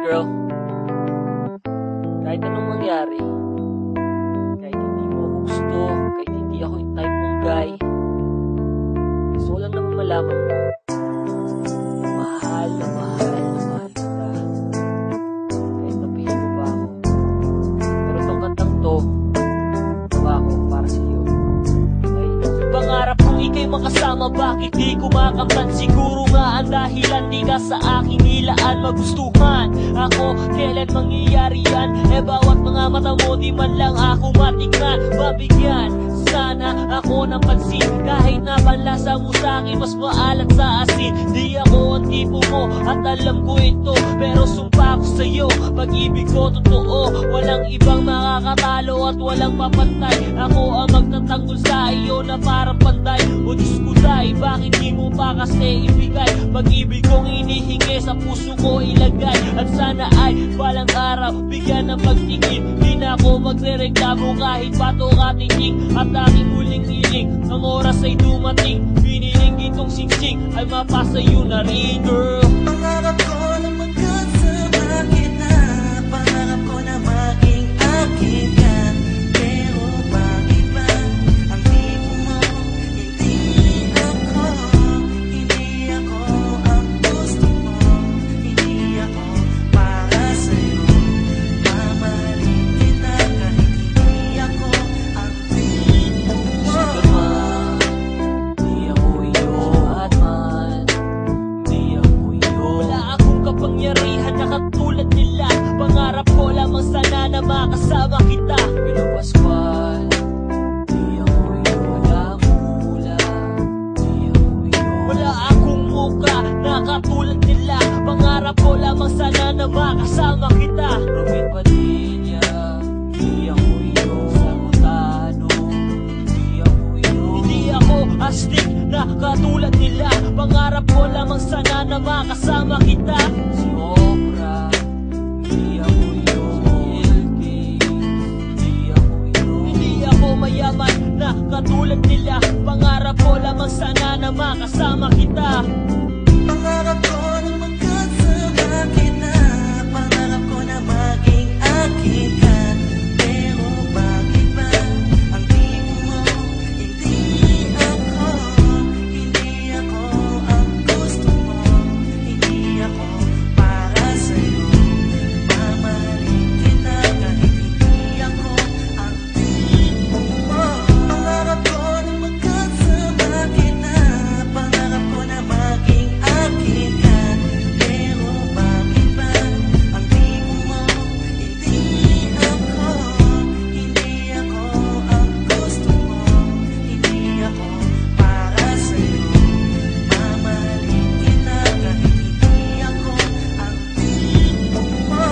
girl, kahit anong mangyari, kahit hindi mo ako gusto, kahit hindi ako yung type mong guy, gusto ko lang naman malaman mo, mahal na mahal na mahal kita, kahit napihin mo ba ako. Pero tong kantang to, gawa ko para sa'yo. Pangarap kong ika'y makasama, bakit di kumakamtan? Siguro nga ang dahilan di ka sa aking nilaan magustuhan ako, kailan mangyayari yan? Bawat mga mata mo di man lang ako matignan, mabigyan sana ako ng pansin. Kahit na panlasa mo sa'kin mas maalat sa asin, di ako ang tipo mo at alam ko ito, pero sumpa ko sa'yo, pag-ibig ko totoo, walang ibang makakatalo at walang papantay. Ako ang magtatanggol sa iyo na parang panday. O Diyos ko day, bakit di mo pa kasi ibigay pag-ibig kong inihingi sa puso ko ilagay? At sana ay balang araw bigyan ng pagtingin, di na ako magre-reklamo kahit pato katiting. At aking huling hiling, ang oras ay dumating, piniling itong singsing ay mapasayo na rin, girl. Pangarap ko na magkasama kita, pangarap ko na maging akin ka, pero bakit ba ang tipo mo? Hindi ako ang gusto mo, hindi ako para sa'yo. Mamahalin kita kahit hindi ako ang tipo mo. Di ako iyo at man, di ako iyo. Wala akong kapangyarihan na katulad nila, pangarap ko lamang sana na makasama kita. Pero Pascual, di ako iyo. Wala akong hula, di ako iyo. Wala akong muka na katulad nila, pangarap ko lamang sana na makasama kita. Robin Padilla, di ako iyo. Sagutano, di ako iyo. Hindi ako astig na katulad nila, pangarap ko lamang sana na makasama kita. Si Oprah, hindi ako iyo. LK, hindi ako iyo. Hindi ako mayaman na katulad nila, pangarap ko lamang sana na makasama kita. Pangarap ko na magkasama kita, pangarap ko na maging akin ka, pero bakit ba ang tipo mo? Hindi ako ang gusto mo, hindi ako para sa'yo. Mamahalin kita kahit hindi ako ang tipo mo. Pangarap ko na magkasama kita, pangarap ko na maging akin ka, pero bakit ba ang tipo mo? Hindi ako ang gusto mo, hindi ako para sa'yo. Mamahalin kita kahit hindi ako ang tipo mo.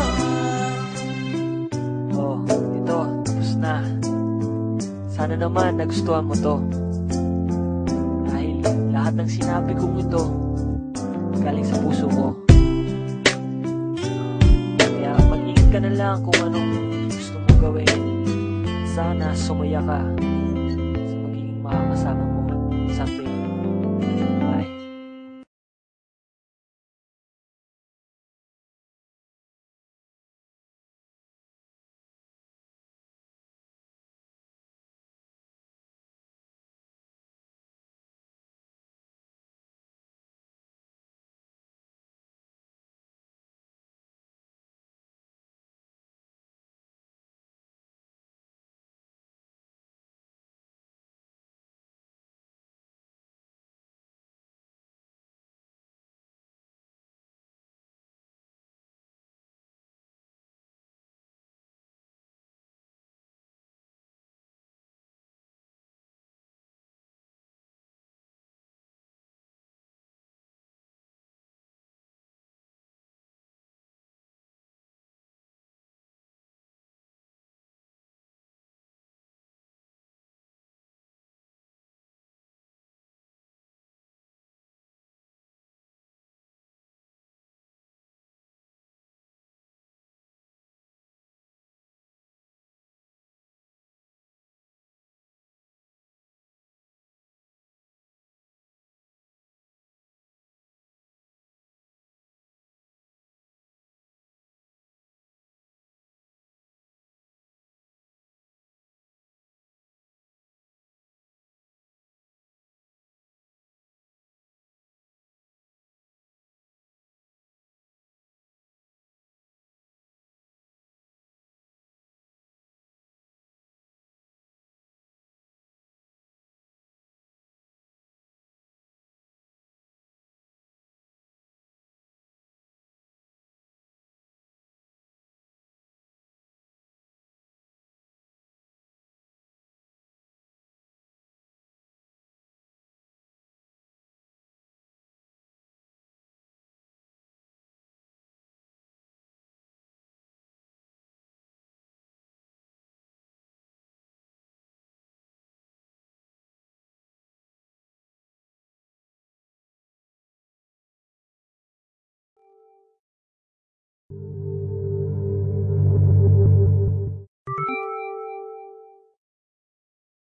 Oh, ito, tapos na. Sana naman nagustuhan mo to. Dahil lahat ng sinabi kong ito galing sa puso ko. Kaya mag-ingat ka na lang kung anong gusto mo gawin. Sana sumaya ka.